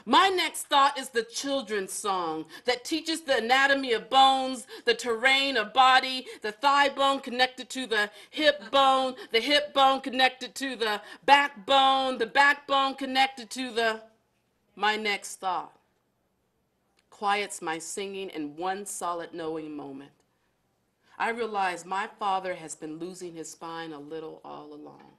My next thought is the children's song that teaches the anatomy of bones, the terrain of body, the thigh bone connected to the hip bone connected to the backbone connected to the... My next thought quiets my singing in one solid knowing moment. I realize my father has been losing his spine a little all along.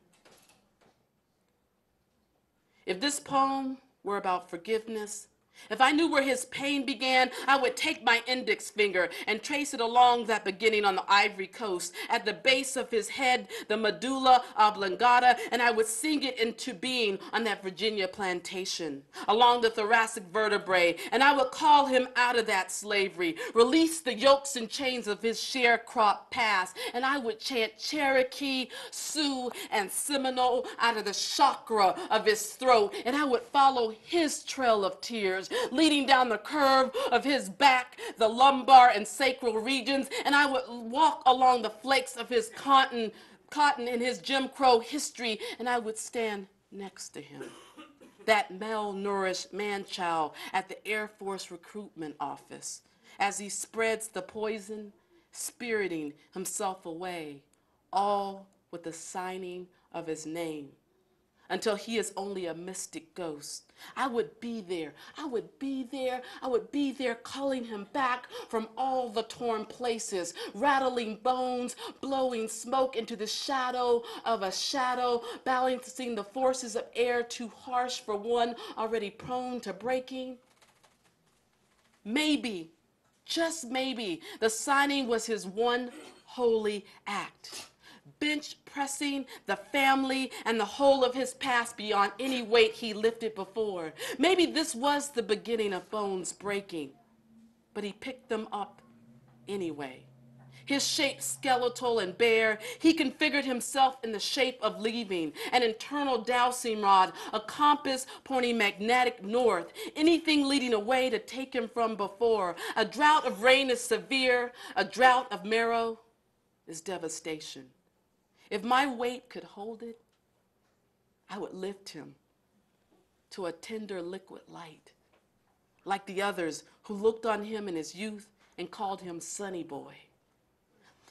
If this poem were about forgiveness, if I knew where his pain began, I would take my index finger and trace it along that beginning on the Ivory Coast, at the base of his head, the medulla oblongata, and I would sing it into being on that Virginia plantation, along the thoracic vertebrae, and I would call him out of that slavery, release the yokes and chains of his sharecropped past, and I would chant Cherokee, Sioux, and Seminole out of the chakra of his throat, and I would follow his trail of tears, leading down the curve of his back, the lumbar and sacral regions, and I would walk along the flakes of his cotton in his Jim Crow history, and I would stand next to him, that malnourished man-child at the Air Force recruitment office, as he spreads the poison, spiriting himself away, all with the signing of his name, until he is only a mystic ghost. I would be there. I would be there. I would be there calling him back from all the torn places, rattling bones, blowing smoke into the shadow of a shadow, balancing the forces of air too harsh for one already prone to breaking. Maybe, just maybe, the signing was his one holy act. Bench pressing the family and the whole of his past beyond any weight he lifted before. Maybe this was the beginning of bones breaking, but he picked them up anyway. His shape skeletal and bare, he configured himself in the shape of leaving, an internal dowsing rod, a compass pointing magnetic north, anything leading away to take him from before. A drought of rain is severe, a drought of marrow is devastation. If my weight could hold it, I would lift him to a tender liquid light, like the others who looked on him in his youth and called him Sonny Boy.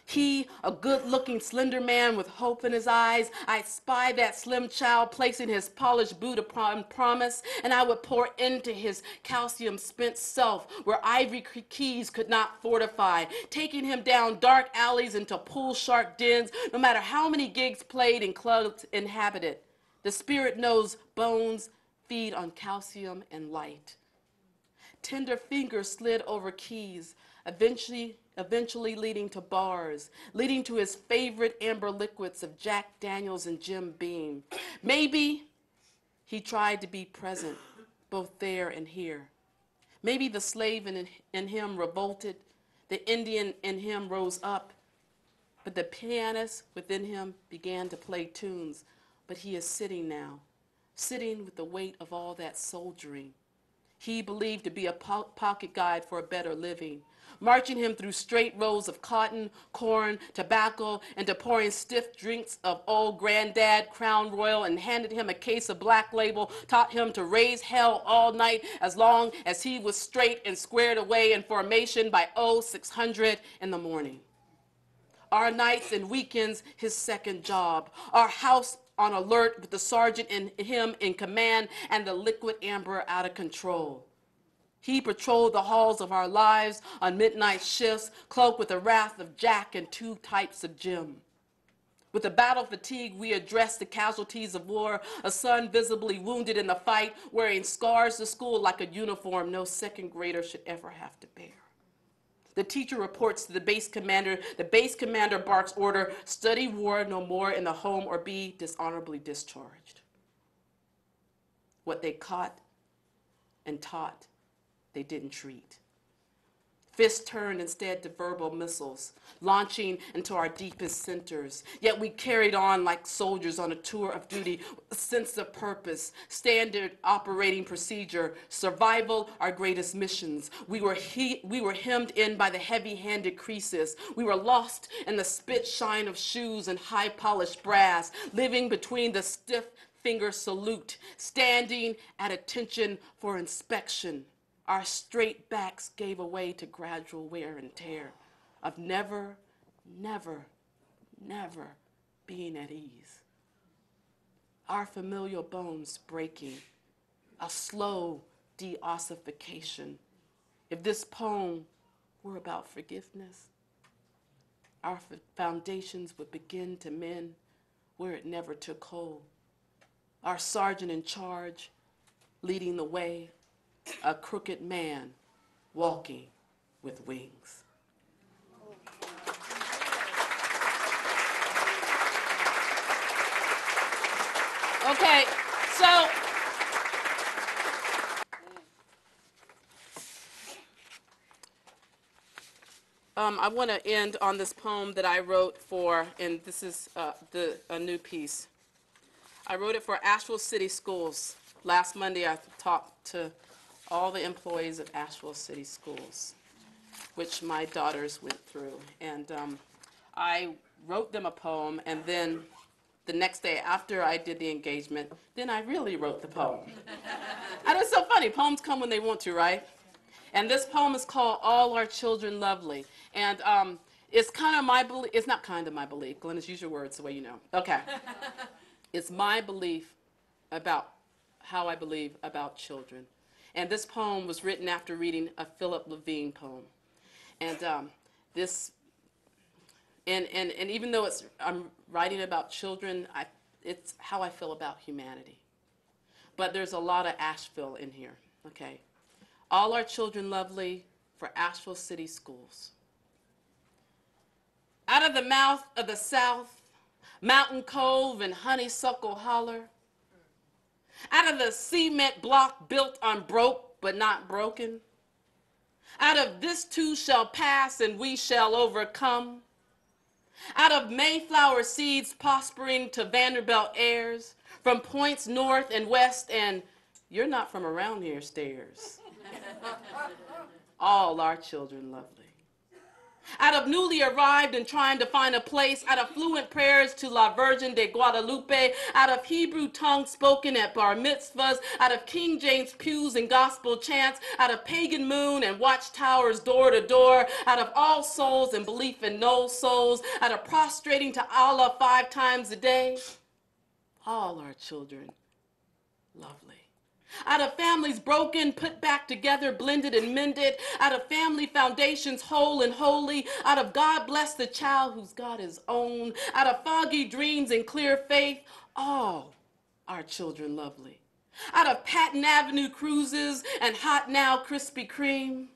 He, a good-looking, slender man with hope in his eyes, I spied that slim child placing his polished boot upon promise, and I would pour into his calcium-spent self where ivory keys could not fortify, taking him down dark alleys into pool-shark dens, no matter how many gigs played and clubs inhabited. The spirit knows bones feed on calcium and light. Tender fingers slid over keys, eventually leading to bars, leading to his favorite amber liquids of Jack Daniels and Jim Beam. Maybe he tried to be present, both there and here. Maybe the slave in him revolted, the Indian in him rose up, but the pianist within him began to play tunes. But he is sitting now, sitting with the weight of all that soldiering. He believed to be a pocket guide for a better living, marching him through straight rows of cotton, corn, tobacco, and to pouring stiff drinks of old granddad, Crown Royal, and handed him a case of Black Label, taught him to raise hell all night as long as he was straight and squared away in formation by 0600 in the morning. Our nights and weekends, his second job. Our house on alert with the sergeant and him in command and the liquid amber out of control. He patrolled the halls of our lives on midnight shifts, cloaked with the wrath of Jack and two types of Jim. With the battle fatigue, we addressed the casualties of war, a son visibly wounded in the fight, wearing scars to school like a uniform no second grader should ever have to bear. The teacher reports to the base commander barks order, study war no more in the home or be dishonorably discharged. What they caught and taught, they didn't treat. Fists turned instead to verbal missiles, launching into our deepest centers. Yet we carried on like soldiers on a tour of duty, with a sense of purpose, standard operating procedure, survival, our greatest missions. We were hemmed in by the heavy-handed creases. We were lost in the spit shine of shoes and high-polished brass, living between the stiff finger salute, standing at attention for inspection. Our straight backs gave way to gradual wear and tear of never, never, never being at ease. Our familial bones breaking, a slow deossification. If this poem were about forgiveness, our foundations would begin to mend where it never took hold. Our sergeant in charge leading the way, a crooked man walking with wings. Okay, so I want to end on this poem that I wrote for, and this is a new piece. I wrote it for Asheville City Schools. Last Monday I talked to all the employees of Asheville City Schools, which my daughters went through. And I wrote them a poem, and then the next day after I did the engagement, then I really wrote the poem. And it's so funny, poems come when they want to, right? And this poem is called All Our Children Lovely. And it's kind of my belief, it's not kind of my belief. Glenis, use your words the way you know. Okay. It's my belief about how I believe about children. And this poem was written after reading a Philip Levine poem. And and even though I'm writing about children, it's how I feel about humanity. But there's a lot of Asheville in here, okay? All our children lovely for Asheville City Schools. Out of the mouth of the South, Mountain Cove and Honeysuckle Holler, out of the cement block built on broke but not broken, out of this too shall pass and we shall overcome, out of Mayflower seeds prospering to Vanderbilt airs, from points north and west and you're not from around here stairs. All our children lovely. Out of newly arrived and trying to find a place, out of fluent prayers to La Virgin de Guadalupe, out of Hebrew tongues spoken at bar mitzvahs, out of King James pews and gospel chants, out of pagan moon and watchtowers door to door, out of all souls and belief in no souls, out of prostrating to Allah 5 times a day, all our children lovely. Out of families broken, put back together, blended and mended, out of family foundations whole and holy, out of God bless the child whose God is own, out of foggy dreams and clear faith, all our children lovely. Out of Patton Avenue cruises and hot now Krispy Kreme,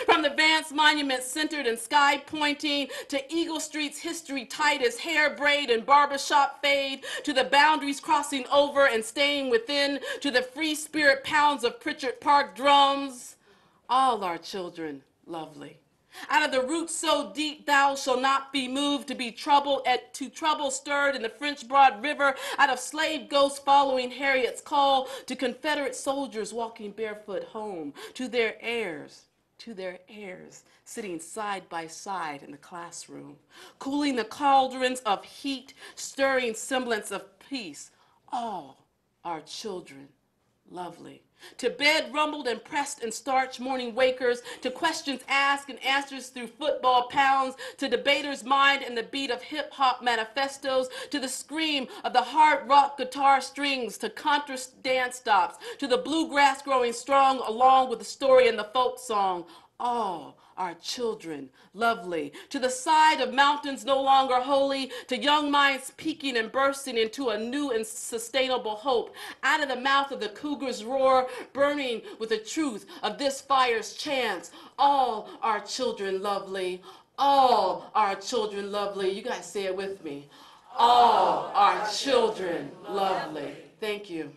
from the Vance Monument centered and sky pointing to Eagle Street's history tight as hair braid and barbershop fade, to the boundaries crossing over and staying within, to the free spirit pounds of Pritchard Park drums, all our children lovely. Out of the roots so deep thou shalt not be moved to be troubled to trouble stirred in the French Broad River, out of slave ghosts following Harriet's call, to Confederate soldiers walking barefoot home, to their heirs, sitting side by side in the classroom, cooling the cauldrons of heat, stirring semblance of peace, all our children lovely. To bed rumbled and pressed and starched morning wakers, to questions asked and answers through football pounds, to debaters' mind and the beat of hip-hop manifestos, to the scream of the hard rock guitar strings, to contra dance stops, to the bluegrass growing strong along with the story and the folk song, all our children lovely. To the side of mountains no longer holy, to young minds peaking and bursting into a new and sustainable hope. Out of the mouth of the cougar's roar, burning with the truth of this fire's chance. All our children lovely. All our children lovely. You guys say it with me. All our children lovely. Thank you.